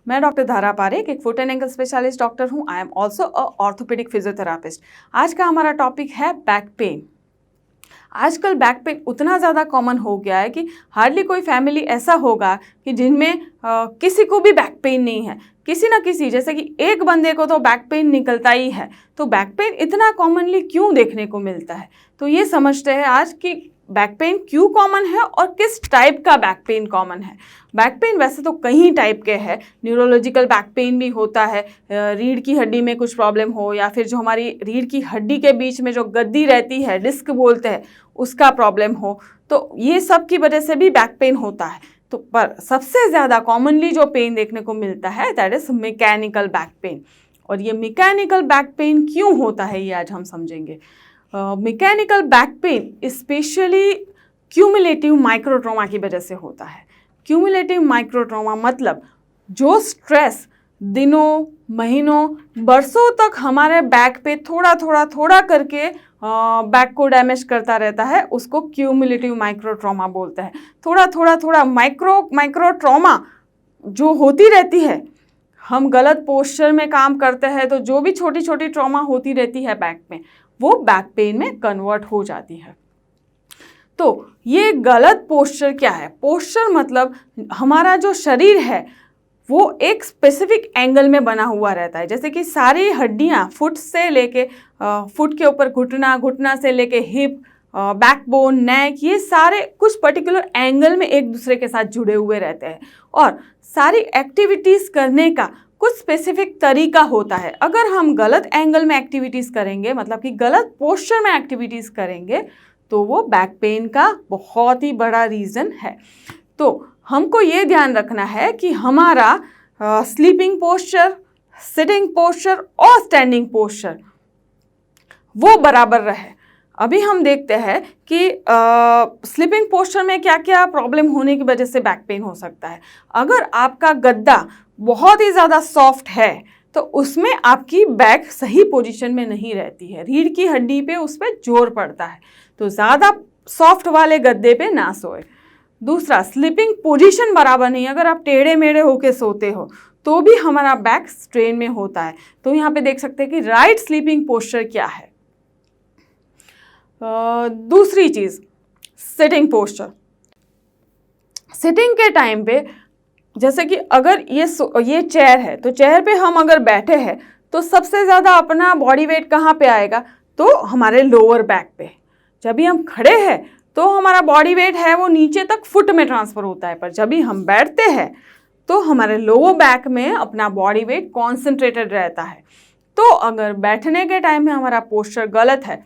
मैं डॉक्टर धारा पारेख, एक foot and ankle specialist doctor हूँ। I am also a orthopaedic physiotherapist. आज का हमारा टॉपिक है बैक पेन। आजकल बैक पेन उतना ज़्यादा कॉमन हो गया है कि हार्डली कोई फैमिली ऐसा होगा कि जिनमें किसी को भी बैक पेन नहीं है। किसी ना किसी, जैसे कि एक बंदे को तो बैक पेन निकलता ही है। तो बैक पेन इतना कॉमनली क्यों देखने को मिलता है, तो ये समझते हैं आज कि बैक पेन क्यों कॉमन है और किस टाइप का बैक पेन कॉमन है। बैक पेन वैसे तो कई टाइप के हैं। न्यूरोलॉजिकल बैक पेन भी होता है, रीढ़ की हड्डी में कुछ प्रॉब्लम हो, या फिर जो हमारी रीढ़ की हड्डी के बीच में जो गद्दी रहती है, डिस्क बोलते हैं, उसका प्रॉब्लम हो। तो ये सब की वजह से भी बैक पेन होता है। तो पर सबसे ज़्यादा कॉमनली जो पेन देखने को मिलता है that is mechanical back pen. और ये मैकेनिकल बैक पेन क्यों होता है ये आज हम समझेंगे। Mechanical back pain specially cumulative microtrauma की वजह से होता है। क्यूमुलेटिव माइक्रोट्रॉमा मतलब जो स्ट्रेस दिनों, महीनों, बरसों तक हमारे बैक पे थोड़ा करके बैक को डैमेज करता रहता है, उसको क्यूमुलेटिव माइक्रोट्रॉमा बोलते हैं। थोड़ा माइक्रो ट्रॉमा जो होती रहती है, हम गलत पोस्चर में काम करते हैं तो जो भी छोटी छोटी ट्रॉमा होती रहती है बैक में, वो बैक पेन में कन्वर्ट हो जाती है। तो ये गलत पोस्चर क्या है? पोस्चर मतलब हमारा जो शरीर है वो एक स्पेसिफिक एंगल में बना हुआ रहता है। जैसे कि सारी हड्डियां फुट से लेके फुट के ऊपर घुटना, घुटना से लेके हिप, बैकबोन, नेक, ये सारे कुछ पर्टिकुलर एंगल में एक दूसरे के साथ जुड़े हुए रहते हैं। और सारी एक्टिविटीज़ करने का कुछ स्पेसिफिक तरीका होता है। अगर हम गलत एंगल में एक्टिविटीज़ करेंगे, मतलब कि गलत पोस्चर में एक्टिविटीज़ करेंगे, तो वो बैक पेन का बहुत ही बड़ा रीज़न है। तो हमको ये ध्यान रखना है कि हमारा स्लीपिंग पोस्चर, सिटिंग पोस्चर और स्टैंडिंग पोस्चर वो बराबर रहे। अभी हम देखते हैं कि स्लीपिंग पोस्चर में क्या क्या प्रॉब्लम होने की वजह से बैक पेन हो सकता है। अगर आपका गद्दा बहुत ही ज़्यादा सॉफ्ट है तो उसमें आपकी बैक सही पोजीशन में नहीं रहती है, रीढ़ की हड्डी पे उस पर जोर पड़ता है। तो ज़्यादा सॉफ्ट वाले गद्दे पे ना सोए। दूसरा, स्लीपिंग पोजीशन बराबर नहीं। अगर आप टेढ़े मेढ़े होके सोते हो तो भी हमारा बैक स्ट्रेन में होता है। तो यहाँ पे देख सकते हैं कि राइट स्लीपिंग पोस्चर क्या है। दूसरी चीज़, सिटिंग पोस्चर। सिटिंग के टाइम पे, जैसे कि अगर ये चेयर है तो चेयर पे हम अगर बैठे हैं तो सबसे ज़्यादा अपना बॉडी वेट कहाँ पे आएगा? तो हमारे लोअर बैक पे। जब भी हम खड़े हैं तो हमारा बॉडी वेट है वो नीचे तक फुट में ट्रांसफ़र होता है, पर जब भी हम बैठते हैं तो हमारे लोअर बैक में अपना बॉडी वेट कॉन्सेंट्रेटेड रहता है। तो अगर बैठने के टाइम में हमारा पोस्चर गलत है,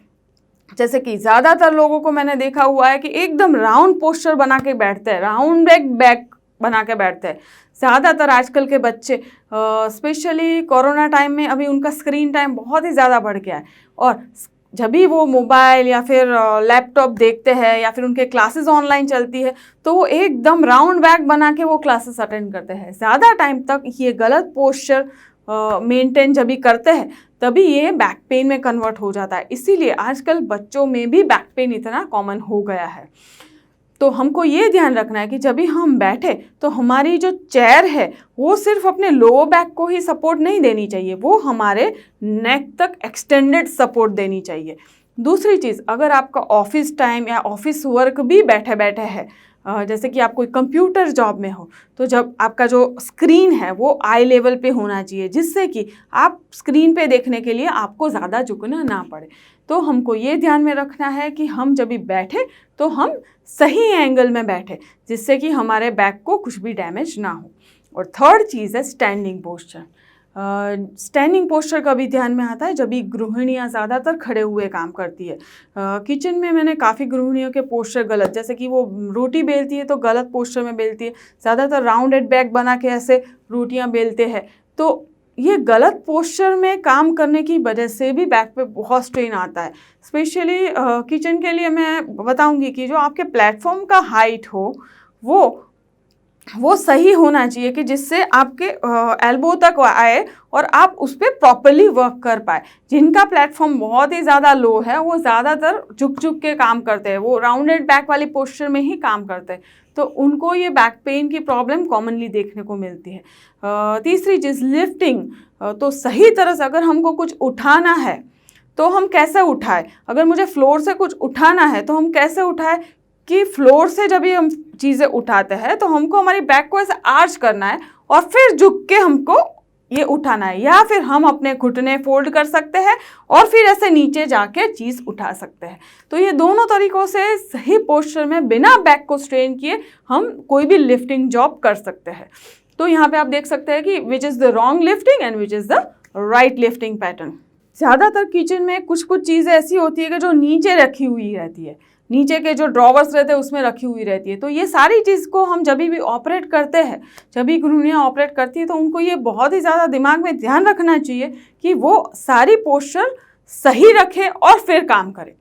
जैसे कि ज़्यादातर लोगों को मैंने देखा हुआ है कि एकदम राउंड पोस्चर बना के बैठते हैं, राउंड बैक बना के बैठते हैं। ज़्यादातर आजकल के बच्चे, स्पेशली कोरोना टाइम में, अभी उनका स्क्रीन टाइम बहुत ही ज़्यादा बढ़ गया है। और जब भी वो मोबाइल या फिर लैपटॉप देखते हैं या फिर उनके क्लासेस ऑनलाइन चलती है तो वो एकदम राउंड बैक बना के वो क्लासेस अटेंड करते हैं। ज़्यादा टाइम तक ये गलत पोस्चर मेंटेन जब भी करते हैं तभी ये बैक पेन में कन्वर्ट हो जाता है। इसीलिए आजकल बच्चों में भी बैक पेन इतना कॉमन हो गया है। तो हमको ये ध्यान रखना है कि जब भी हम बैठे तो हमारी जो चेयर है वो सिर्फ अपने लोअर बैक को ही सपोर्ट नहीं देनी चाहिए, वो हमारे नेक तक एक्सटेंडेड सपोर्ट देनी चाहिए। दूसरी चीज़, अगर आपका ऑफिस टाइम या ऑफिस वर्क भी बैठे बैठे है, जैसे कि आप कोई कंप्यूटर जॉब में हो, तो जब आपका जो स्क्रीन है वो आई लेवल पे होना चाहिए, जिससे कि आप स्क्रीन पे देखने के लिए आपको ज़्यादा झुकना ना पड़े। तो हमको ये ध्यान में रखना है कि हम जब भी बैठे तो हम सही एंगल में बैठे, जिससे कि हमारे बैक को कुछ भी डैमेज ना हो। और थर्ड चीज़ है स्टैंडिंग पोस्चर। स्टैंडिंग पोस्चर का भी ध्यान में आता है जब भी गृहिणियाँ ज़्यादातर खड़े हुए काम करती है। किचन में मैंने काफ़ी गृहिणियों के पोस्चर गलत, जैसे कि वो रोटी बेलती है तो गलत पोस्चर में बेलती है, ज़्यादातर राउंडेड बैक बना के ऐसे रोटियां बेलते हैं। तो ये गलत पोस्चर में काम करने की वजह से भी बैक पे बहुत स्ट्रेन आता है। स्पेशली किचन के लिए मैं बताऊंगी कि जो आपके प्लेटफॉर्म का हाइट हो वो वो सही होना चाहिए कि जिससे आपके एल्बो तक आए और आप उस पर प्रॉपरली वर्क कर पाए। जिनका प्लेटफॉर्म बहुत ही ज़्यादा लो है वो ज़्यादातर झुक झुक के काम करते हैं, वो राउंडेड बैक वाली पोस्चर में ही काम करते हैं, तो उनको ये बैक पेन की प्रॉब्लम कॉमनली देखने को मिलती है। तीसरी चीज़ लिफ्टिंग, तो सही तरह से अगर हमको कुछ उठाना है तो हम कैसे उठाएं। अगर मुझे फ्लोर से कुछ उठाना है तो हम कैसे उठाएं कि फ्लोर से जब भी हम चीज़ें उठाते हैं तो हमको हमारी बैक को ऐसे आर्च करना है और फिर झुक के हमको ये उठाना है, या फिर हम अपने घुटने फोल्ड कर सकते हैं और फिर ऐसे नीचे जाके चीज़ उठा सकते हैं। तो ये दोनों तरीक़ों से सही पोस्चर में बिना बैक को स्ट्रेन किए हम कोई भी लिफ्टिंग जॉब कर सकते हैं। तो यहाँ पे आप देख सकते हैं कि which is the wrong lifting and which is the right lifting pattern. ज़्यादातर किचन में कुछ कुछ चीज़ें ऐसी होती है कि जो नीचे रखी हुई रहती है, नीचे के जो ड्रॉवर्स रहते हैं उसमें रखी हुई रहती है। तो ये सारी चीज़ को हम जब भी ऑपरेट करते हैं, जब भी गृहिणियाँ ऑपरेट करती है, तो उनको ये बहुत ही ज़्यादा दिमाग में ध्यान रखना चाहिए कि वो सारी पोस्चर सही रखें और फिर काम करें।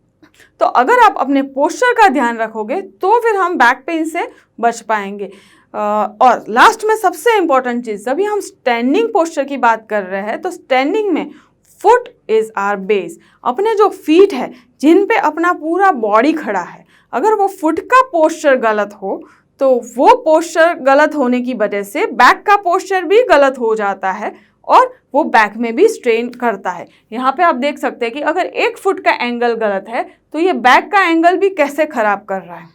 तो अगर आप अपने पोस्चर का ध्यान रखोगे तो फिर हम बैक पेन से बच पाएंगे। और लास्ट में सबसे इम्पॉर्टेंट चीज़, जब भी हम स्टैंडिंग पोस्चर की बात कर रहे हैं तो स्टैंडिंग में फुट इज़ आवर बेस। अपने जो फीट है जिन पे अपना पूरा बॉडी खड़ा है, अगर वो फुट का पोस्चर गलत हो तो वो पोस्चर गलत होने की वजह से बैक का पोस्चर भी गलत हो जाता है और वो बैक में भी स्ट्रेन करता है। यहाँ पे आप देख सकते हैं कि अगर 1 फुट का एंगल गलत है तो ये बैक का एंगल भी कैसे ख़राब कर रहा है।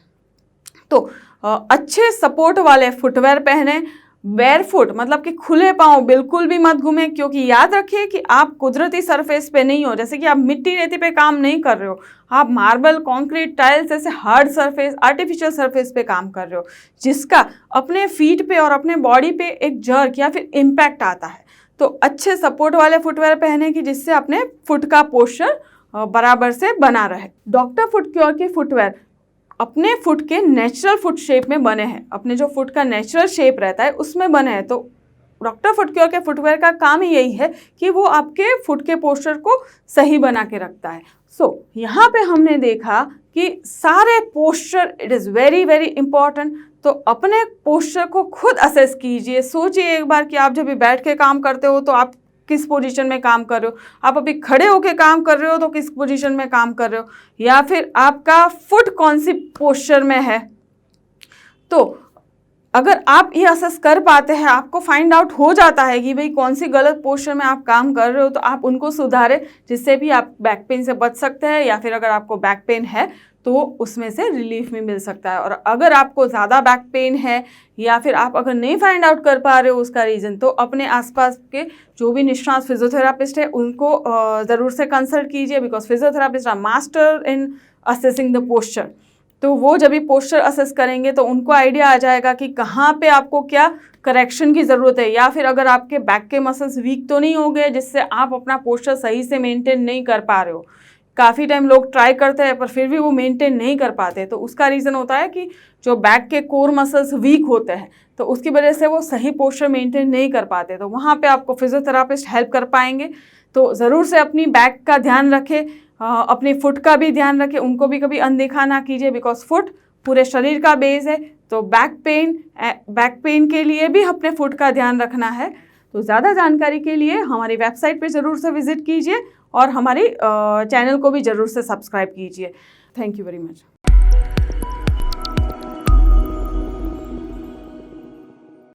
तो अच्छे सपोर्ट वाले फुटवेयर पहने, बैरफुट मतलब कि खुले पांव बिल्कुल भी मत घूमें, क्योंकि याद रखिए कि आप कुदरती सरफेस पे नहीं हो। जैसे कि आप मिट्टी रेती पे काम नहीं कर रहे हो, आप मार्बल, कंक्रीट, टाइल्स जैसे हार्ड सरफेस, आर्टिफिशियल सरफेस पे काम कर रहे हो, जिसका अपने फीट पे और अपने बॉडी पे एक जर्क या फिर इम्पैक्ट आता है। तो अच्छे सपोर्ट वाले फुटवेयर पहने कि जिससे अपने फुट का पोस्चर बराबर से बना रहे। डॉक्टर फुटक्योर के फुटवेयर अपने फुट के नेचुरल फुट शेप में बने हैं, अपने जो फुट का नेचुरल शेप रहता है उसमें बने हैं। तो डॉक्टर फुटक्योर के फुटवेयर का काम ही यही है कि वो आपके फुट के पोस्चर को सही बना के रखता है। यहाँ पे हमने देखा कि सारे posture it is very very important. तो अपने पोस्चर को खुद असेस कीजिए, सोचिए एक बार कि आप जब भी बैठ के काम करते हो तो आप किस पोजीशन में काम कर रहे हो, आप अभी खड़े होके काम कर रहे हो तो किस पोजीशन में काम कर रहे हो, या फिर आपका फुट कौन सी पोस्चर में है। तो अगर आप ये असेस कर पाते हैं, आपको फाइंड आउट हो जाता है कि भाई कौन सी गलत पोस्चर में आप काम कर रहे हो, तो आप उनको सुधारें, जिससे भी आप बैक पेन से बच सकते हैं, या फिर अगर आपको बैक पेन है तो उसमें से रिलीफ भी मिल सकता है। और अगर आपको ज़्यादा बैक पेन है या फिर आप अगर नहीं फाइंड आउट कर पा रहे हो उसका रीज़न, तो अपने आसपास के जो भी निष्णात फिजियोथेरापिस्ट है उनको ज़रूर से कंसल्ट कीजिए, because physiotherapist are master in assessing the posture. तो वो जब भी पोस्चर असेस करेंगे तो उनको आइडिया आ जाएगा कि कहाँ पे आपको क्या करेक्शन की ज़रूरत है, या फिर अगर आपके बैक के मसल्स वीक तो नहीं हो गए जिससे आप अपना पोस्चर सही से मेंटेन नहीं कर पा रहे हो। काफ़ी टाइम लोग ट्राई करते हैं पर फिर भी वो मेंटेन नहीं कर पाते, तो उसका रीज़न होता है कि जो बैक के कोर मसल्स वीक होते हैं, तो उसकी वजह से वो सही पोस्चर मेंटेन नहीं कर पाते। तो वहाँ पे आपको फिजियोथेरापिस्ट हेल्प कर पाएंगे। तो ज़रूर से अपनी बैक का ध्यान रखें, अपनी फुट का भी ध्यान रखें, उनको भी कभी अनदेखा ना कीजिए, बिकॉज फुट पूरे शरीर का बेस है। तो बैक पेन के लिए भी अपने फुट का ध्यान रखना है। तो ज़्यादा जानकारी के लिए हमारी वेबसाइट पे ज़रूर से विज़िट कीजिए और हमारी चैनल को भी ज़रूर से सब्सक्राइब कीजिए। Thank you very much.